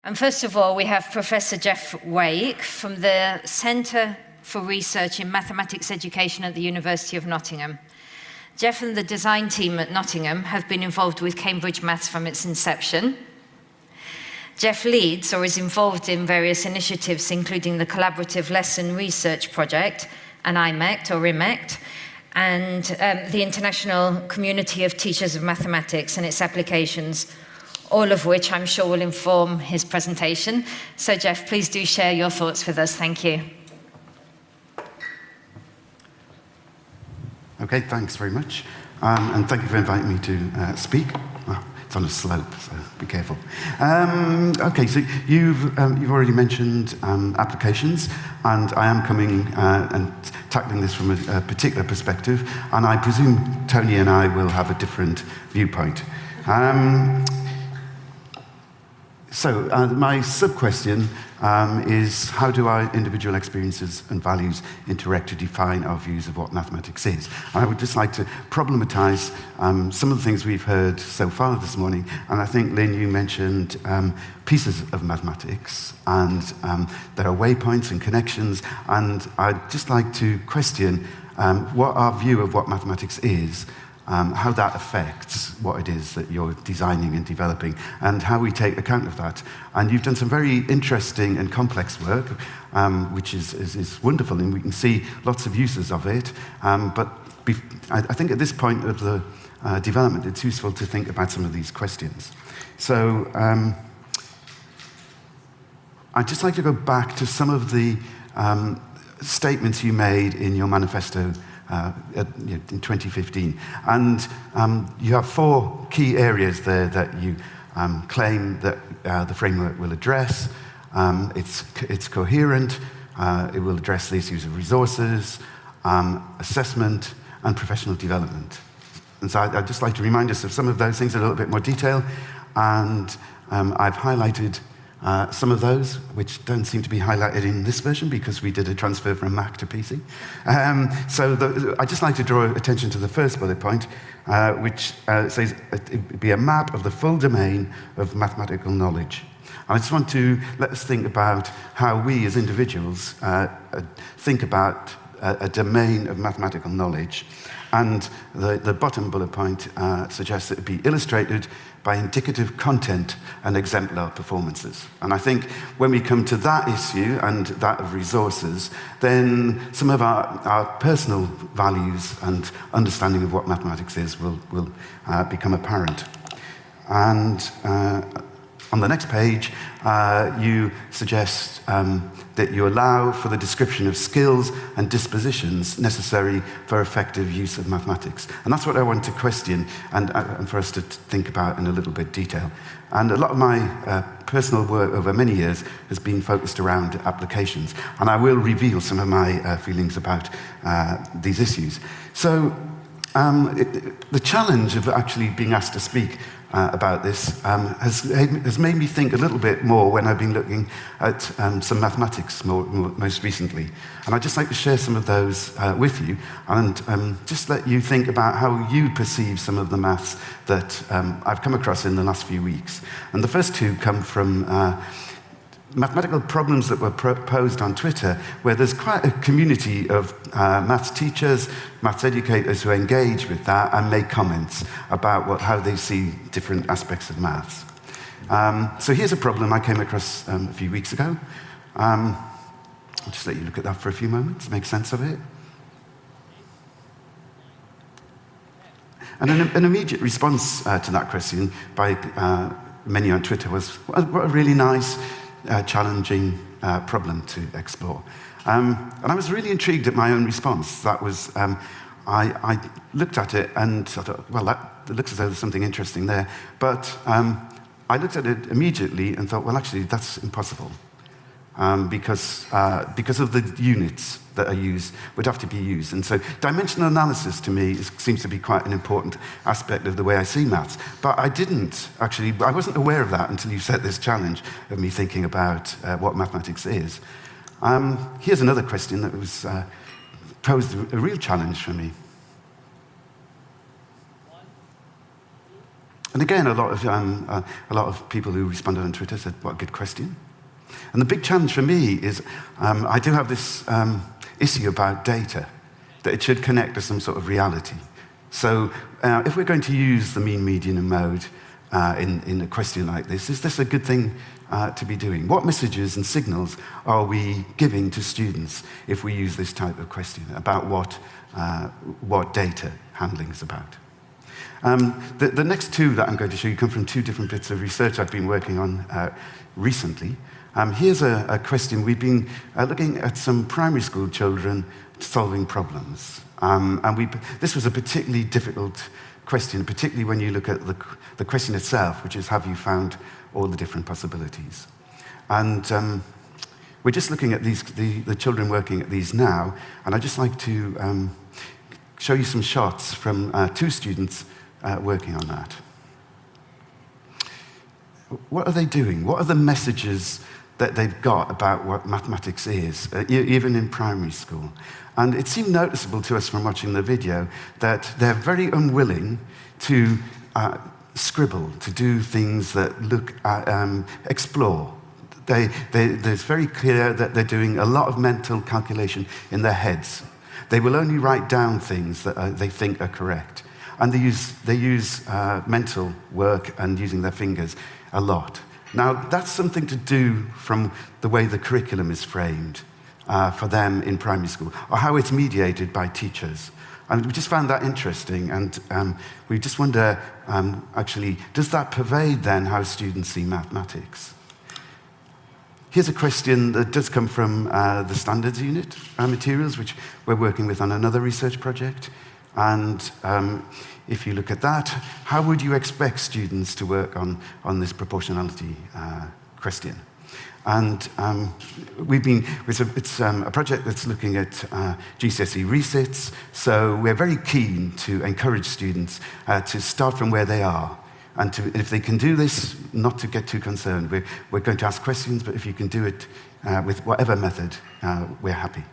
And first of all, we have Professor Geoff Wake from the Centre for Research in Mathematics Education at the University of Nottingham. Geoff and the design team at Nottingham have been involved with Cambridge Maths from its inception. Geoff leads or is involved in various initiatives, including the Collaborative Lesson Research Project, and IMECT or IMECT, and the International Community of Teachers of Mathematics and its applications, all of which I'm sure will inform his presentation. So Geoff, please do share your thoughts with us. Thank you. Okay, thanks very much. And thank you for inviting me to speak. Well, it's on a slope, so be careful. Okay, so you've already mentioned applications, and I am coming and tackling this from a particular perspective, and I presume Tony and I will have a different viewpoint. So my sub-question is, how do our individual experiences and values interact to define our views of what mathematics is? And I would just like to problematize some of the things we've heard so far this morning. And I think, Lynn, you mentioned pieces of mathematics, and there are waypoints and connections. And I'd just like to question what our view of what mathematics is, how that affects what it is that you're designing and developing, and how we take account of that. And you've done some very interesting and complex work, which is wonderful, and we can see lots of uses of it. But I think at this point of the development, it's useful to think about some of these questions. So I'd just like to go back to some of the statements you made in your manifesto in 2015. And you have 4 key areas there that you claim that the framework will address. It's coherent, it will address the issues of resources, assessment, and professional development. And so I'd just like to remind us of some of those things in a little bit more detail. And I've highlighted some of those, which don't seem to be highlighted in this version because we did a transfer from Mac to PC. I'd just like to draw attention to the first bullet point, which says it be a map of the full domain of mathematical knowledge. I just want to let us think about how we as individuals think about a domain of mathematical knowledge. And the bottom bullet point suggests that it be illustrated by indicative content and exemplar performances. And I think when we come to that issue and that of resources, then some of our personal values and understanding of what mathematics is will become apparent. And on the next page, you suggest that you allow for the description of skills and dispositions necessary for effective use of mathematics. And that's what I want to question and for us to think about in a little bit detail. And a lot of my personal work over many years has been focused around applications. And I will reveal some of my feelings about these issues. So the challenge of actually being asked to speak about this has made me think a little bit more when I've been looking at some mathematics most recently. And I'd just like to share some of those with you and just let you think about how you perceive some of the maths that I've come across in the last few weeks. And the first 2 come from mathematical problems that were posed on Twitter, where there's quite a community of maths teachers, maths educators who engage with that and make comments about how they see different aspects of maths. So here's a problem I came across a few weeks ago. I'll just let you look at that for a few moments, make sense of it. And an immediate response to that question by many on Twitter was, what a really nice, challenging problem to explore. And I was really intrigued at my own response. That was, I looked at it and I thought, well, it looks as though there's something interesting there. But I looked at it immediately and thought, well, actually, that's impossible. Because of the units that are used, would have to be used. And so dimensional analysis to me seems to be quite an important aspect of the way I see maths. But I wasn't aware of that until you set this challenge of me thinking about what mathematics is. Here's another question that was posed a real challenge for me. And again, a lot of people who responded on Twitter said, what a good question. And the big challenge for me is I do have this issue about data, that it should connect to some sort of reality. So if we're going to use the mean, median, and mode in a question like this, is this a good thing to be doing? What messages and signals are we giving to students if we use this type of question about what data handling is about? The next two that I'm going to show you come from two different bits of research I've been working on recently. Here's a question. We've been looking at some primary school children solving problems. This was a particularly difficult question, particularly when you look at the question itself, which is, have you found all the different possibilities? And we're just looking at the children working at these now, and I'd just like to show you some shots from two students working on that. What are they doing? What are the messages that they've got about what mathematics is, even in primary school? And it seemed noticeable to us from watching the video that they're very unwilling to scribble, to do things that look at, explore. It's very clear that they're doing a lot of mental calculation in their heads. They will only write down things that they think are correct. And they use mental work and using their fingers a lot. Now, that's something to do from the way the curriculum is framed for them in primary school, or how it's mediated by teachers. And we just found that interesting, and we just wonder, actually, does that pervade then how students see mathematics? Here's a question that does come from the standards unit materials, which we're working with on another research project. And if you look at that, how would you expect students to work on this proportionality question? And it's a project that's looking at GCSE resits, so we're very keen to encourage students to start from where they are. And if they can do this, not to get too concerned. We're going to ask questions, but if you can do it with whatever method, we're happy.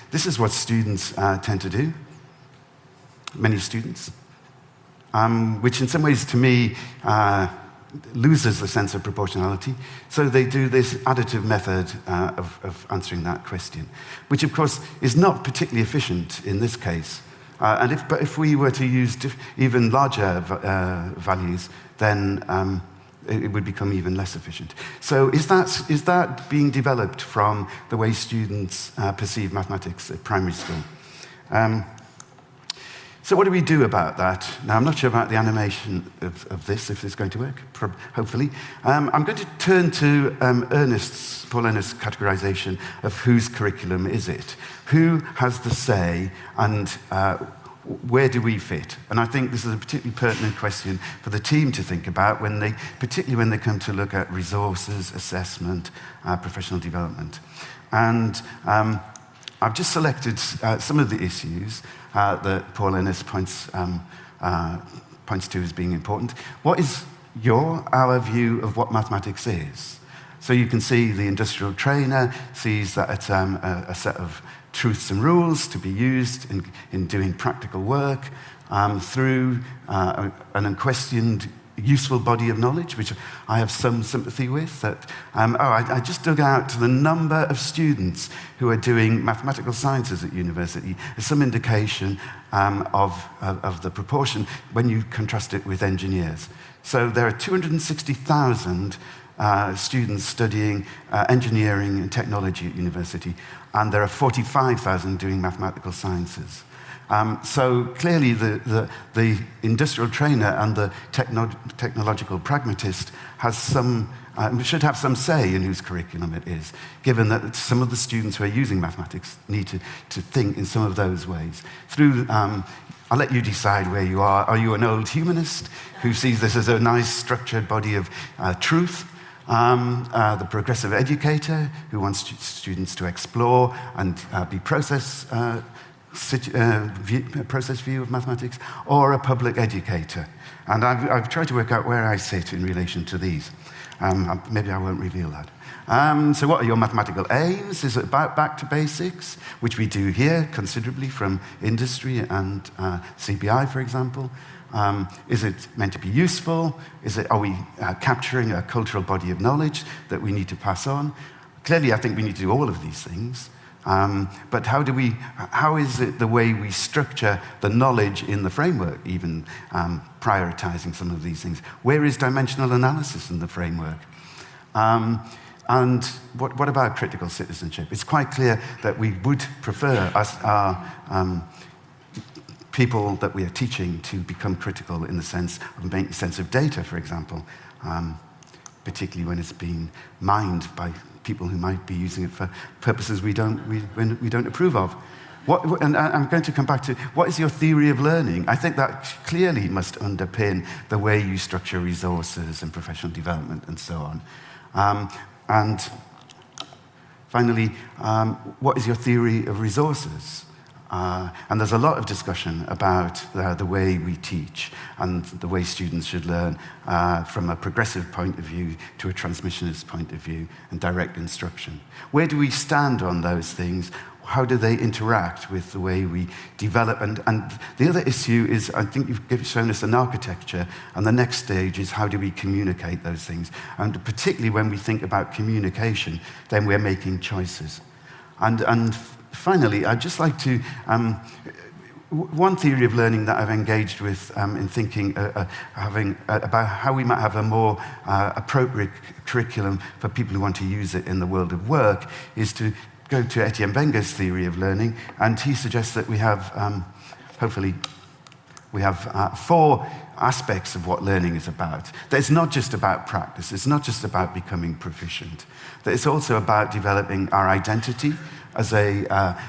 This is what students tend to do, many students, which in some ways, to me, loses the sense of proportionality. So they do this additive method of answering that question, which, of course, is not particularly efficient in this case. But if we were to use even larger values, then it would become even less efficient. So is that being developed from the way students perceive mathematics at primary school? So what do we do about that? Now, I'm not sure about the animation of this, if it's going to work, hopefully. I'm going to turn to Paul Ernest's categorization of whose curriculum is it? Who has the say, and where do we fit? And I think this is a particularly pertinent question for the team to think about, particularly when they come to look at resources, assessment, professional development. And I've just selected some of the issues that Paul Ernest points to as being important. What is our view of what mathematics is? So you can see the industrial trainer sees that it's a set of truths and rules to be used in doing practical work through an unquestioned useful body of knowledge, which I have some sympathy with. I just dug out the number of students who are doing mathematical sciences at university as some indication of the proportion when you contrast it with engineers. So there are 260,000 students studying engineering and technology at university, and there are 45,000 doing mathematical sciences. So clearly the industrial trainer and the technological pragmatist should have some say in whose curriculum it is, given that some of the students who are using mathematics need to think in some of those ways. I'll let you decide where you are. Are you an old humanist who sees this as a nice structured body of truth? The progressive educator who wants students to explore and be process view of mathematics, or a public educator? And I've tried to work out where I sit in relation to these. Maybe I won't reveal that. So what are your mathematical aims? Is it about back to basics, which we do here considerably from industry and CBI, for example? Is it meant to be useful? Are we capturing a cultural body of knowledge that we need to pass on? Clearly, I think we need to do all of these things. But how is it the way we structure the knowledge in the framework, even prioritizing some of these things? Where is dimensional analysis in the framework? And what about critical citizenship? It's quite clear that we would prefer our people that we are teaching to become critical in the sense of making sense of data, for example, particularly when it's being mined by people who might be using it for purposes we don't approve of. And I'm going to come back to, what is your theory of learning? I think that clearly must underpin the way you structure resources and professional development and so on. And finally, what is your theory of resources? And there's a lot of discussion about the way we teach and the way students should learn from a progressive point of view to a transmissionist point of view and direct instruction. Where do we stand on those things? How do they interact with the way we develop? And the other issue is, I think you've shown us an architecture, and the next stage is how do we communicate those things? And particularly when we think about communication, then we're making choices. And finally, I'd just like to, one theory of learning that I've engaged with in thinking about how we might have a more appropriate curriculum for people who want to use it in the world of work is to go to Etienne Wenger's theory of learning, and he suggests that we have, hopefully, we have 4 aspects of what learning is about. That it's not just about practice, it's not just about becoming proficient, that it's also about developing our identity as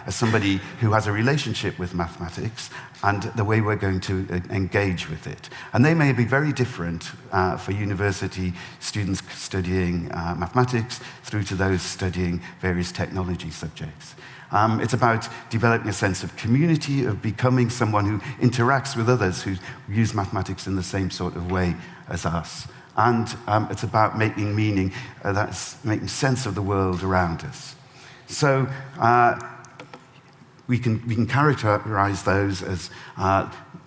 somebody who has a relationship with mathematics and the way we're going to engage with it. And they may be very different for university students studying mathematics through to those studying various technology subjects. It's about developing a sense of community, of becoming someone who interacts with others who use mathematics in the same sort of way as us. And it's about making meaning, that's making sense of the world around us. So we can characterize those as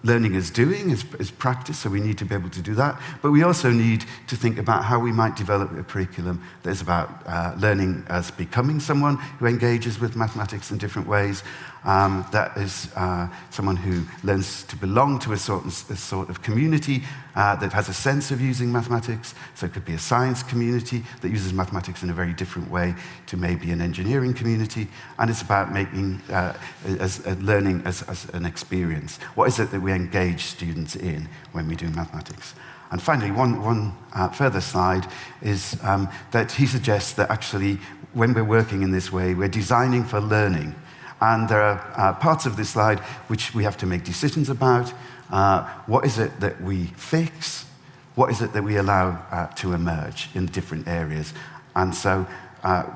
learning as doing, as practice, so we need to be able to do that. But we also need to think about how we might develop a curriculum that is about learning as becoming someone who engages with mathematics in different ways, that is someone who learns to belong to a sort of community that has a sense of using mathematics. So it could be a science community that uses mathematics in a very different way to maybe an engineering community. And it's about making learning as an experience. What is it that we engage students in when we do mathematics? And finally, one further slide is that he suggests that actually when we're working in this way, we're designing for learning. And there are parts of this slide which we have to make decisions about. What is it that we fix? What is it that we allow to emerge in different areas? And so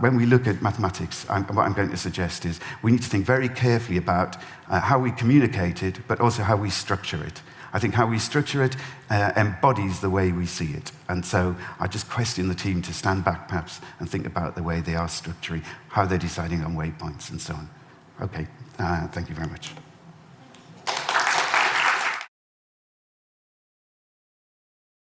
when we look at mathematics, what I'm going to suggest is we need to think very carefully about how we communicate it, but also how we structure it. I think how we structure it embodies the way we see it. And so I just question the team to stand back perhaps and think about the way they are structuring, how they're deciding on waypoints and so on. Okay, thank you very much.